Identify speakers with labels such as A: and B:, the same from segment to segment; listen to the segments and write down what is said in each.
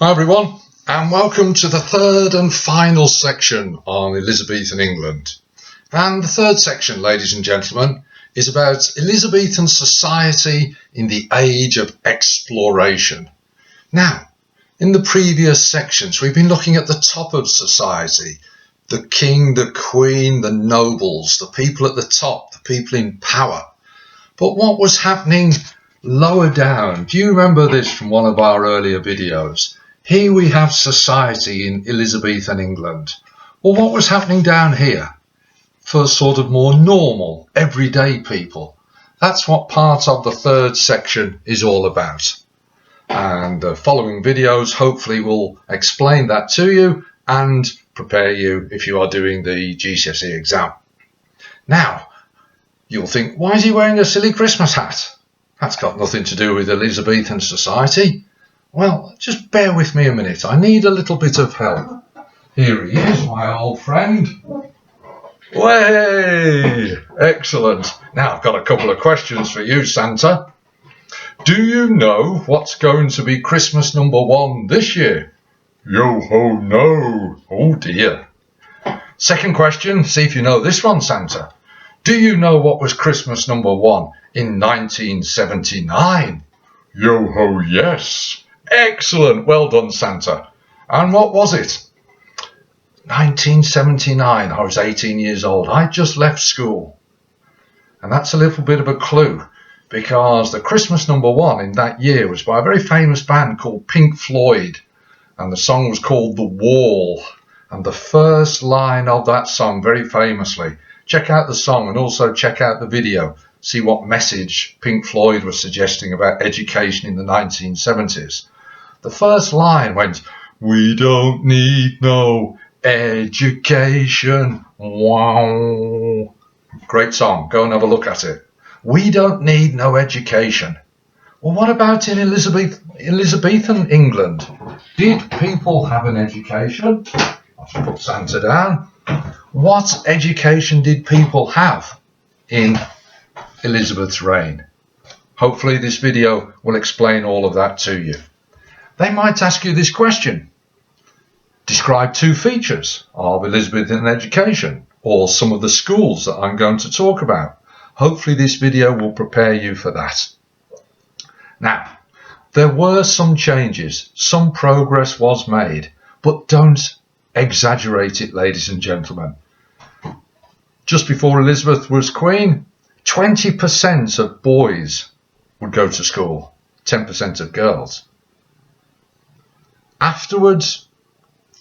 A: Hi everyone, and welcome to the third and final section on Elizabethan England. And the third section, ladies and gentlemen, is about Elizabethan society in the age of exploration. Now, in the previous sections, we've been looking at the top of society, the king, the queen, the nobles, the people at the top, the people in power. But what was happening lower down? Do you remember this from one of our earlier videos? Here we have society in Elizabethan England. Well, what was happening down here for sort of more normal, everyday people? That's what part of the third section is all about. And the following videos hopefully will explain that to you and prepare you if you are doing the GCSE exam. Now, you'll think, why is he wearing a silly Christmas hat? That's got nothing to do with Elizabethan society. Well, just bear with me a minute. I need a little bit of help. Here he is, my old friend. Way! Excellent. Now, I've got a couple of questions for you, Santa. Do you know what's going to be Christmas number 1 this year? Yo ho no. Oh dear. Second question, see if you know this one, Santa. Do you know what was Christmas number 1 in 1979? Yo ho yes. Excellent, well done, Santa. And what was it? 1979, I was 18 years old. I just left school. And that's a little bit of a clue, because the Christmas number 1 in that year was by a very famous band called Pink Floyd. And the song was called The Wall. And the first line of that song, very famously, check out the song and also check out the video. See what message Pink Floyd was suggesting about education in the 1970s. The first line went, "We don't need no education." Wow. Great song. Go and have a look at it. We don't need no education. Well, what about in Elizabethan England? Did people have an education? I'll just put Santa down. What education did people have in Elizabeth's reign? Hopefully this video will explain all of that to you. They might ask you this question. Describe 2 features of Elizabethan education, or some of the schools that I'm going to talk about. Hopefully this video will prepare you for that. Now, there were some changes, some progress was made, but don't exaggerate it, ladies and gentlemen. Just before Elizabeth was queen, 20% of boys would go to school, 10% of girls. Afterwards,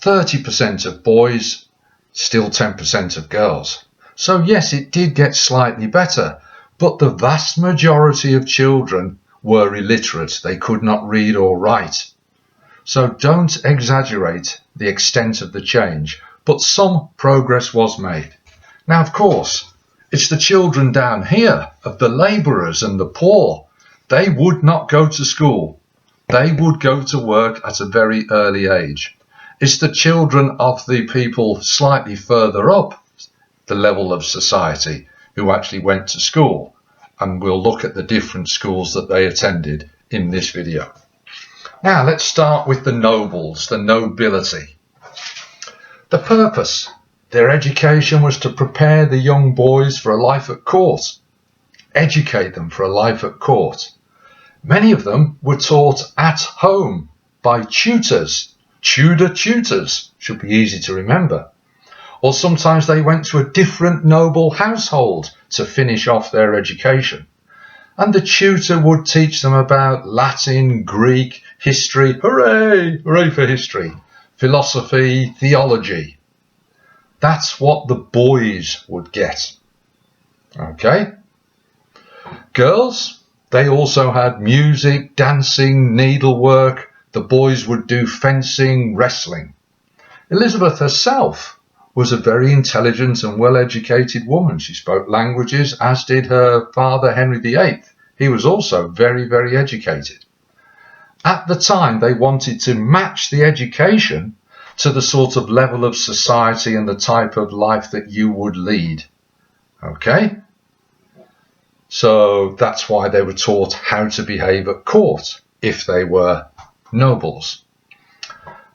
A: 30% of boys, still 10% of girls. So yes, it did get slightly better, but the vast majority of children were illiterate. They could not read or write. So don't exaggerate the extent of the change, but some progress was made. Now, of course, it's the children down here of the labourers and the poor. They would not go to school. They would go to work at a very early age. It's the children of the people slightly further up the level of society who actually went to school. And we'll look at the different schools that they attended in this video. Now let's start with the nobles, the nobility. The purpose, their education was to prepare the young boys for a life at court, educate them for a life at court. Many of them were taught at home by tutors. Tudor tutors should be easy to remember. Or sometimes they went to a different noble household to finish off their education. And the tutor would teach them about Latin, Greek, history, hooray, hooray for history, philosophy, theology. That's what the boys would get. Okay? Girls, they also had music, dancing, needlework. The boys would do fencing, wrestling. Elizabeth herself was a very intelligent and well-educated woman. She spoke languages, as did her father, Henry VIII. He was also very, very educated. At the time, they wanted to match the education to the sort of level of society and the type of life that you would lead. Okay? So that's why they were taught how to behave at court if they were nobles.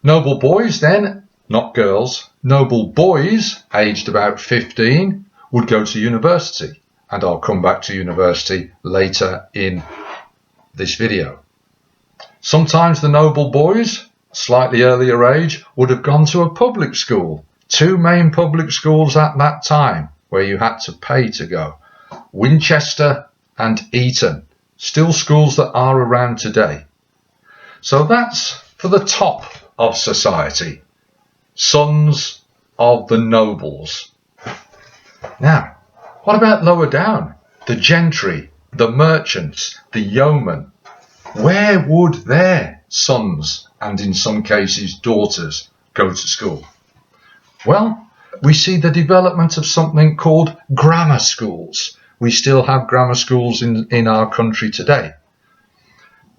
A: Noble boys then, not girls, noble boys aged about 15 would go to university, and I'll come back to university later in this video. Sometimes the noble boys, slightly earlier age, would have gone to a public school. Two main public schools at that time where you had to pay to go. Winchester and Eton, still schools that are around today. So that's for the top of society, sons of the nobles. Now, what about lower down? The gentry, the merchants, the yeomen. Where would their sons, and in some cases daughters, go to school? Well, we see the development of something called grammar schools. We still have grammar schools in our country today.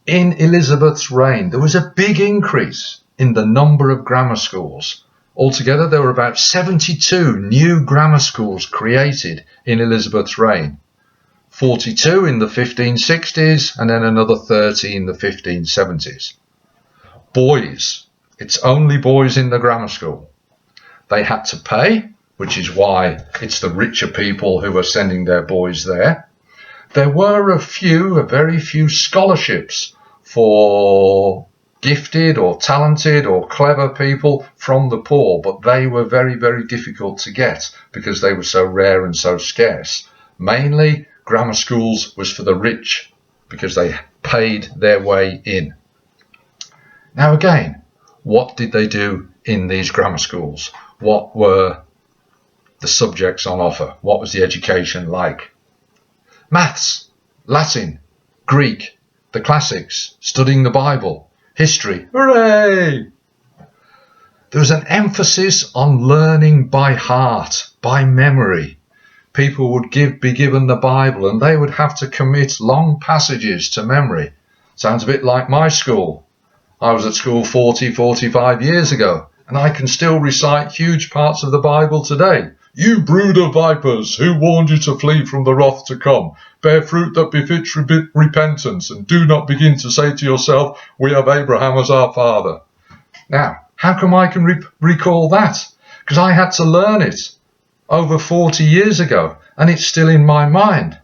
A: In Elizabeth's reign, there was a big increase in the number of grammar schools. Altogether, there were about 72 new grammar schools created in Elizabeth's reign. 42 in the 1560s and then another 30 in the 1570s. Boys, it's only boys in the grammar school. They had to pay, which is why it's the richer people who are sending their boys there. There were very few scholarships for gifted or talented or clever people from the poor, but they were very, very difficult to get because they were so rare and so scarce. Mainly, grammar schools was for the rich because they paid their way in. Now again, what did they do in these grammar schools? What were the subjects on offer? What was the education like? Maths, Latin, Greek, the classics, studying the Bible, history. Hooray! There was an emphasis on learning by heart, by memory. People would be given the Bible and they would have to commit long passages to memory. Sounds a bit like my school. I was at school 45 years ago, and I can still recite huge parts of the Bible today. You brood of vipers, who warned you to flee from the wrath to come? Bear fruit that befits repentance, and do not begin to say to yourself, we have Abraham as our father. Now, how come I can recall that? Because I had to learn it over 40 years ago, and it's still in my mind.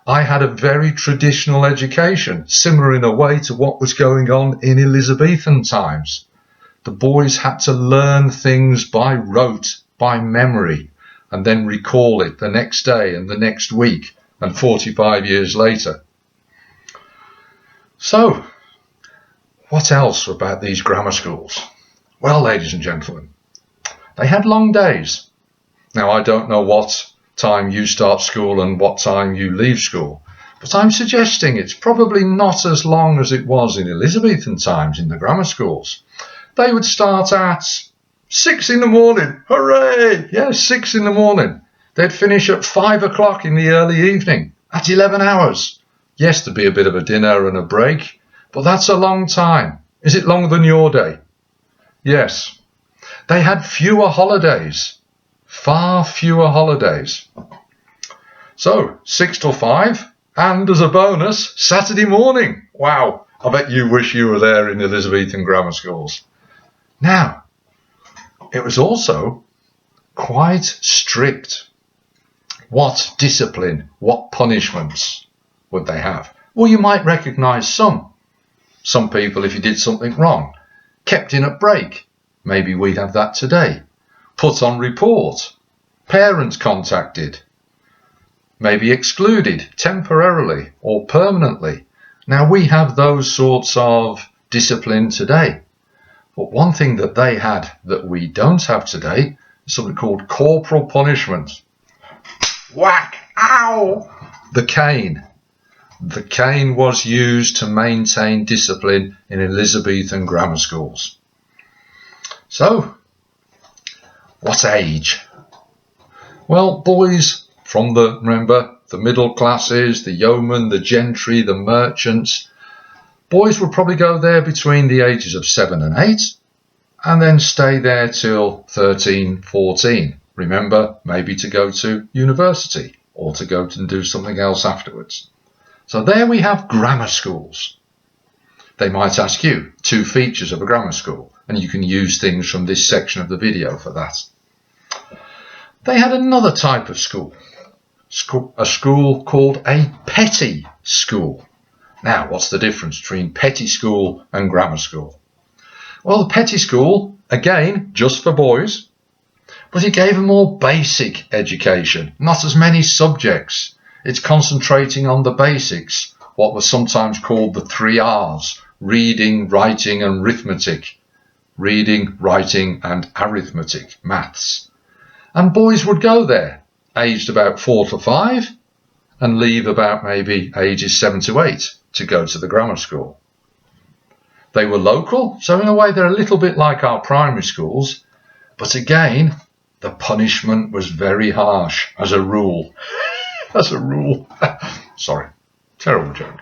A: I had a very traditional education, similar in a way to what was going on in Elizabethan times. The boys had to learn things by rote, by memory, and then recall it the next day and the next week and 45 years later. So, what else about these grammar schools? Well, ladies and gentlemen, they had long days. Now, I don't know what time you start school and what time you leave school, but I'm suggesting it's probably not as long as it was in Elizabethan times in the grammar schools. They would start at 6 in the morning. Hooray! Yes, 6 in the morning. They'd finish at 5 o'clock in the early evening. That's 11 hours. Yes, there'd be a bit of a dinner and a break, but that's a long time. Is it longer than your day? Yes. They had fewer holidays. Far fewer holidays. So, 6 till 5, and as a bonus, Saturday morning. Wow, I bet you wish you were there in Elizabethan grammar schools. Now, it was also quite strict. What discipline, what punishments would they have? Well, you might recognise some. Some people, if you did something wrong, kept in at break. Maybe we'd have that today. Put on report. Parents contacted. Maybe excluded temporarily or permanently. Now, we have those sorts of discipline today. But one thing that they had that we don't have today is something called corporal punishment. Whack! Ow! The cane. The cane was used to maintain discipline in Elizabethan grammar schools. So, what age? Well, boys from remember, the middle classes, the yeomen, the gentry, the merchants, boys would probably go there between the ages of 7 and 8 and then stay there till 13, 14. Remember, maybe to go to university or to go and do something else afterwards. So there we have grammar schools. They might ask you 2 features of a grammar school. and you can use things from this section of the video for that. They had another type of school, a school called a petty school. Now, what's the difference between petty school and grammar school? Well, the petty school, again, just for boys, but it gave a more basic education, not as many subjects. It's concentrating on the basics, what was sometimes called the 3 R's, reading, writing and arithmetic. Reading, writing and arithmetic, maths. And boys would go there, aged about 4 to 5, and leave about maybe ages 7 to 8 to go to the grammar school. They were local, so in a way they're a little bit like our primary schools, but again, the punishment was very harsh, as a rule. As a rule. Sorry, terrible joke.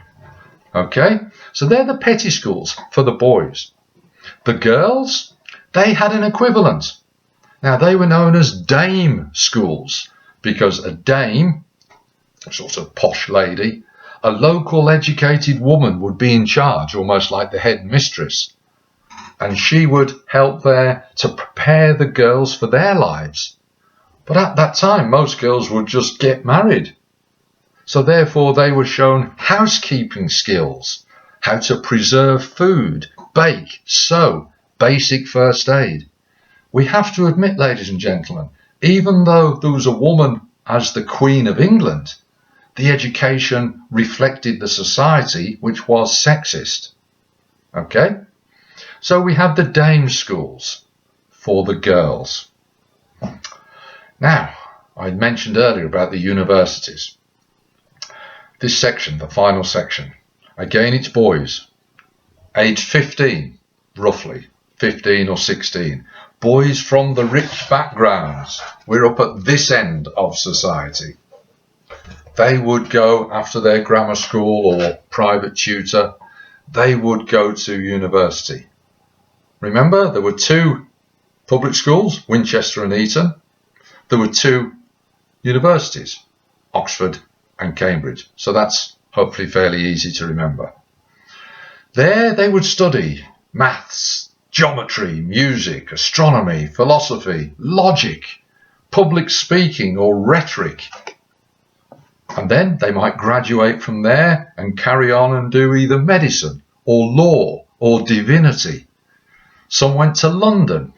A: Okay, so they're the petty schools for the boys. The girls, they had an equivalent. Now, they were known as dame schools, because a dame, a sort of posh lady, a local educated woman would be in charge, almost like the head mistress. And she would help there to prepare the girls for their lives. But at that time, most girls would just get married. So therefore, they were shown housekeeping skills, how to preserve food, bake, sew, basic first aid. We have to admit, ladies and gentlemen, even though there was a woman as the Queen of England, the education reflected the society which was sexist. Okay? So we have the dame schools for the girls. Now, I mentioned earlier about the universities. This section, the final section, again it's boys, aged 15, roughly, 15 or 16. Boys from the rich backgrounds. We're up at this end of society. They would go after their grammar school or private tutor, they would go to university. Remember, there were 2 public schools, Winchester and Eton. There were 2 universities, Oxford and Cambridge. So that's hopefully fairly easy to remember. There they would study maths, geometry, music, astronomy, philosophy, logic, public speaking or rhetoric. And then they might graduate from there and carry on and do either medicine or law or divinity. Some went to London.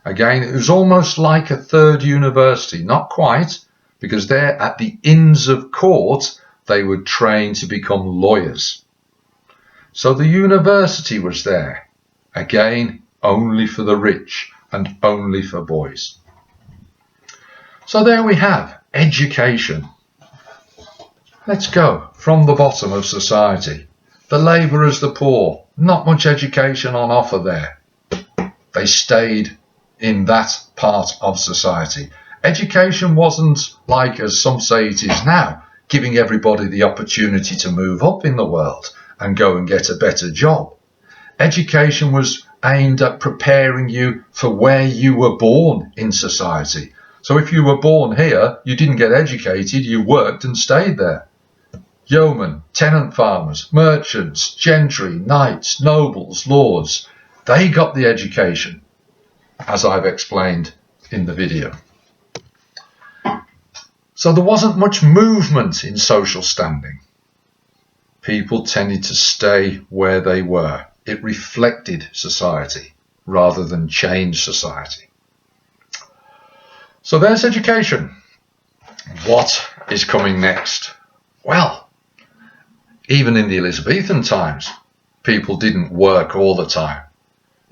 A: Again, it was almost like a third university, not quite, because there at the Inns of Court, they would train to become lawyers. So the university was there, again, only for the rich and only for boys. So there we have education. Let's go from the bottom of society. The labourers, the poor, not much education on offer there. They stayed in that part of society. Education wasn't like, as some say it is now, giving everybody the opportunity to move up in the world and go and get a better job. Education was aimed at preparing you for where you were born in society. So if you were born here, you didn't get educated, you worked and stayed there. Yeomen, tenant farmers, merchants, gentry, knights, nobles, lords, they got the education, as I've explained in the video. So there wasn't much movement in social standing. People tended to stay where they were. It reflected society rather than change society. So there's education. What is coming next? Well, even in the Elizabethan times, people didn't work all the time.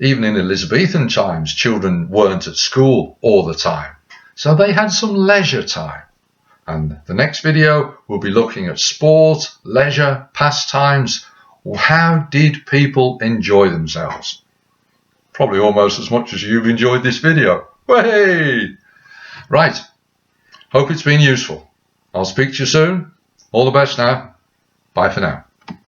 A: Even in Elizabethan times, children weren't at school all the time. So they had some leisure time. And the next video, we'll be looking at sport, leisure, pastimes. How did people enjoy themselves? Probably almost as much as you've enjoyed this video. Way! Right. Hope it's been useful. I'll speak to you soon. All the best now. Bye for now.